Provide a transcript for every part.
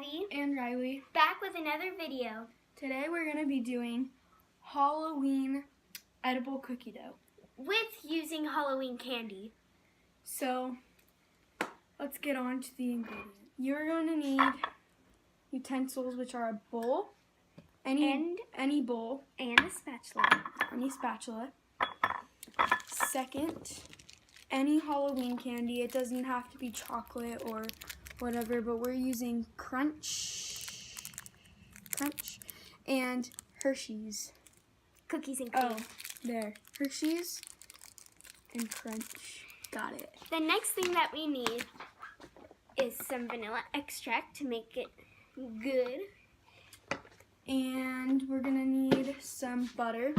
Abby and Riley, back with another video. Today we're going to be doing Halloween edible cookie dough with using Halloween candy. So let's get on to the ingredients. You're going to need utensils, which are a bowl, any bowl, and a spatula. Any spatula. Second, any Halloween candy. It doesn't have to be chocolate or whatever, but we're using Crunch and Hershey's. Cookies and cream. Oh, there. Hershey's and Crunch. Got it. The next thing that we need is some vanilla extract to make it good. And we're going to need some butter.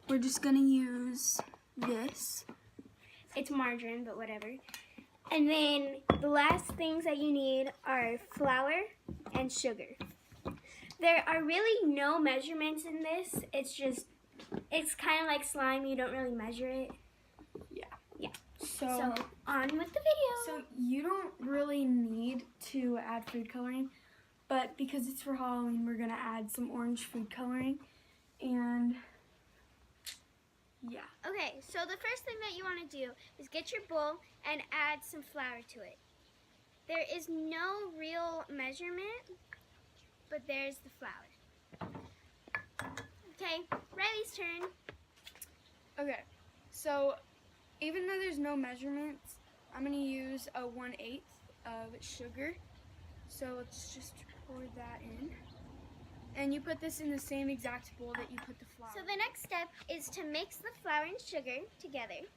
We're just going to use this. It's margarine, but whatever. And then the last things that you need are flour and sugar. There are really no measurements in this. It's kind of like slime. You don't really measure it. Yeah. So on with the video. So you don't really need to add food coloring, but because it's for Halloween, we're going to add some orange food coloring. And yeah. Okay, so the first thing that you want to do is get your bowl and add some flour to it. There is no real measurement, but there's the flour. Okay, Riley's turn. Okay, so even though there's no measurements, I'm going to use a 1/8 of sugar. So let's just pour that in. And you put this in the same exact bowl that you put the flour. So the next step is to mix the flour and sugar together.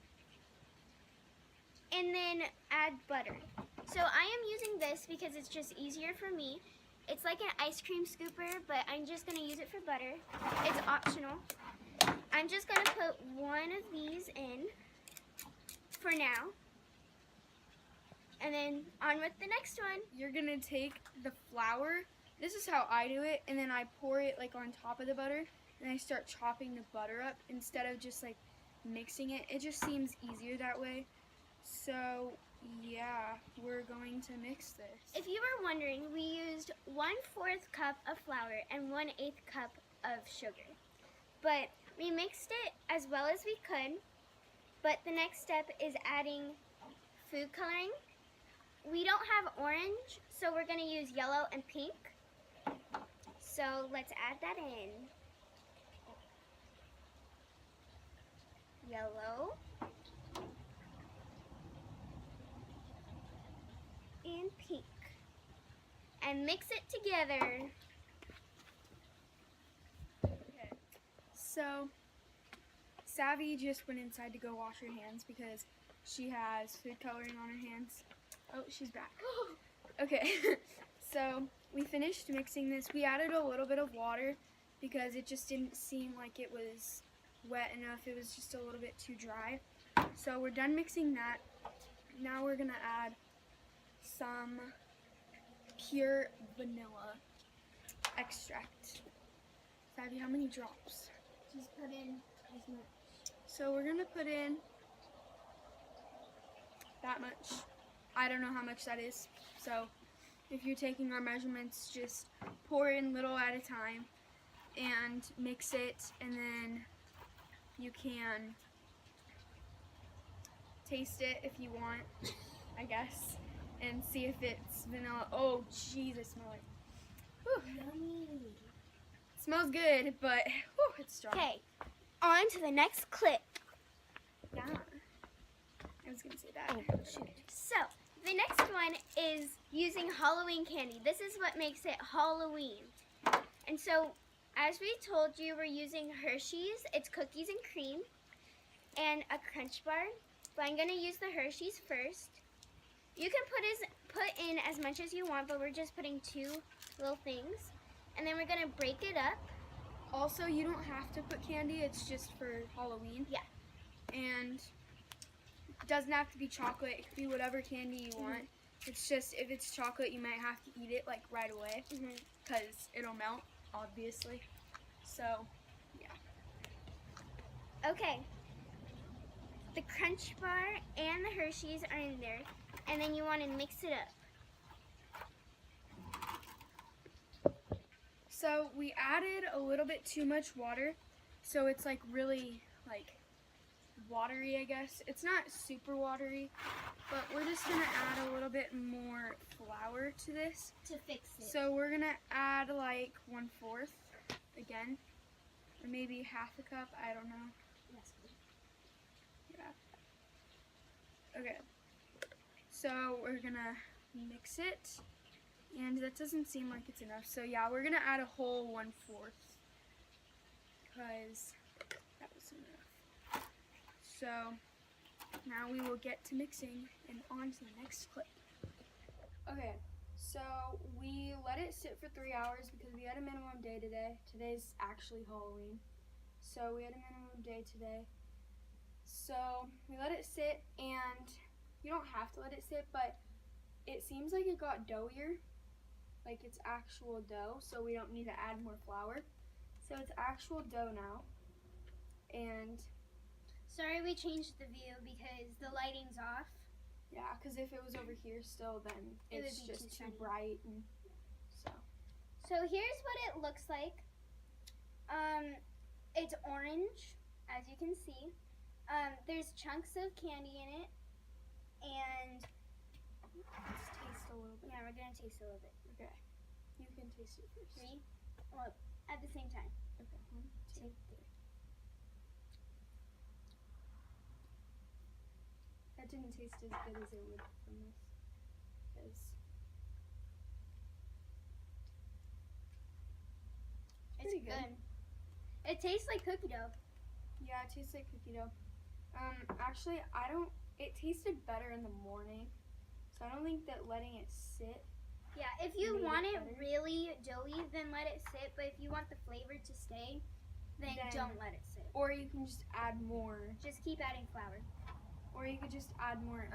And then add butter. So I am using this because it's just easier for me. It's like an ice cream scooper, but I'm just going to use it for butter. It's optional. I'm just going to put one of these in for now. And then on with the next one. You're going to take the flour. This is how I do it, and then I pour it like on top of the butter, and I start chopping the butter up instead of just like mixing it. It just seems easier that way. So yeah, we're going to mix this. If you were wondering, we used 1/4 cup of flour and 1/8 cup of sugar. But we mixed it as well as we could. But the next step is adding food coloring. We don't have orange, so we're going to use yellow and pink. So let's add that in. Yellow. And pink. And mix it together. Okay. So Savvy just went inside to go wash her hands because she has food coloring on her hands. Oh, she's back. Okay. So we finished mixing this. We added a little bit of water because it just didn't seem like it was wet enough. It was just a little bit too dry. So we're done mixing that. Now we're going to add some pure vanilla extract. Savvy, how many drops? Just put in as much. So we're going to put in that much. I don't know how much that is. So if you're taking our measurements, just pour in little at a time and mix it, and then you can taste it if you want, I guess, and see if it's vanilla. Oh, jeez, I smell it. Whew. Yummy. It smells good, but whew, it's strong. Okay, on to the next clip. Yeah. I was going to say that. Oh, shoot. So, the next one is using Halloween candy. This is what makes it Halloween. And so, as we told you, we're using Hershey's. It's cookies and cream. And a Crunch bar. But I'm going to use the Hershey's first. You can put in as much as you want, but we're just putting 2 little things. And then we're going to break it up. Also, you don't have to put candy. It's just for Halloween. Yeah. And it doesn't have to be chocolate. It could be whatever candy you want. It's just, if it's chocolate, you might have to eat it like right away because it'll melt, obviously. So, yeah. Okay. The Crunch bar and the Hershey's are in there. And then you want to mix it up. So we added a little bit too much water, so it's like really like watery, I guess. It's not super watery, but we're just gonna add a little bit more flour to this. To fix it. So we're gonna add like 1/4 again, or maybe half a cup, I don't know. Yes, please. Yeah. Okay. So we're gonna mix it, and that doesn't seem like it's enough. So yeah, we're gonna add a whole 1/4 because that was enough. So now we will get to mixing and on to the next clip. Okay, so we let it sit for 3 hours because we had a minimum day today. Today's actually Halloween, so we had a minimum day today. So we let it sit, and you don't have to let it sit, but it seems like it got doughier, like it's actual dough, so we don't need to add more flour. So it's actual dough now, and Sorry we changed the view because the lighting's off. yeah, because if it was over here still, then It would it's be just too too sunny. bright, and so. So here's what it looks like. It's orange, as you can see. There's chunks of candy in it, and Let's taste a little bit. yeah, we're gonna taste a little bit. Okay, you can taste it first. 3, well, at the same time. Okay, 1, 2, 3. That didn't taste as good as it would from this, because It's pretty good. good. It tastes like cookie dough. yeah, it tastes like cookie dough. Actually, it tasted better in the morning, so I don't think that letting it sit. Yeah, if you Made it want it better. really doughy, then let it sit. But if you want the flavor to stay, then Then- don't let it sit. Or you can just add more, Just keep adding flour. or you could just add more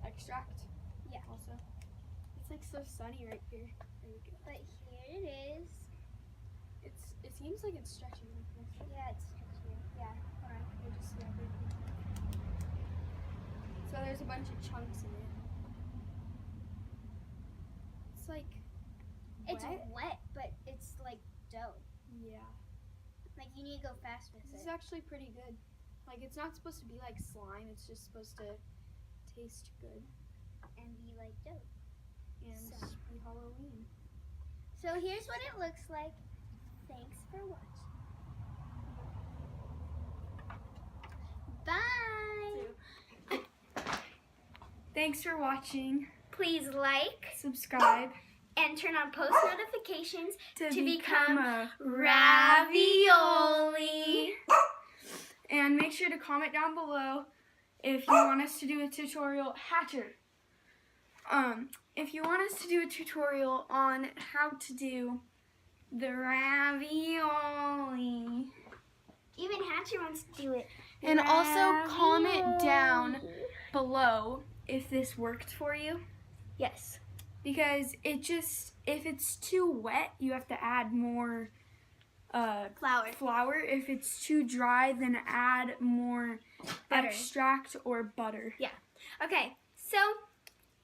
extract. Yeah. Also, it's like so sunny right here. There we go. But here it is. It seems like it's stretching. Yeah, it's here. Yeah, hold on. We'll just see everything. So there's a bunch of chunks in it. It's like It's wet. wet, but it's like dough. Yeah. Like you need to go fast with This is it. actually pretty good. Like it's not supposed to be like slime. It's just supposed to taste good And be like dough. and So- be Halloween. So here's what it looks like. Thanks for watching. Bye. Thanks for watching. Please like Subscribe and turn on post notifications to become a ravioli. And make sure to comment down below if you want us to do a tutorial. Hatcher. If you want us to do a tutorial on how to do the ravioli. Even Hatcher wants to do it. And also comment Ravioli. down below if this worked for you. Yes. Because if it's too wet, you have to add more Flour. If it's too dry, then add more Butter. extract or butter. Okay, so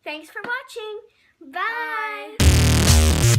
thanks for watching. Bye. Bye.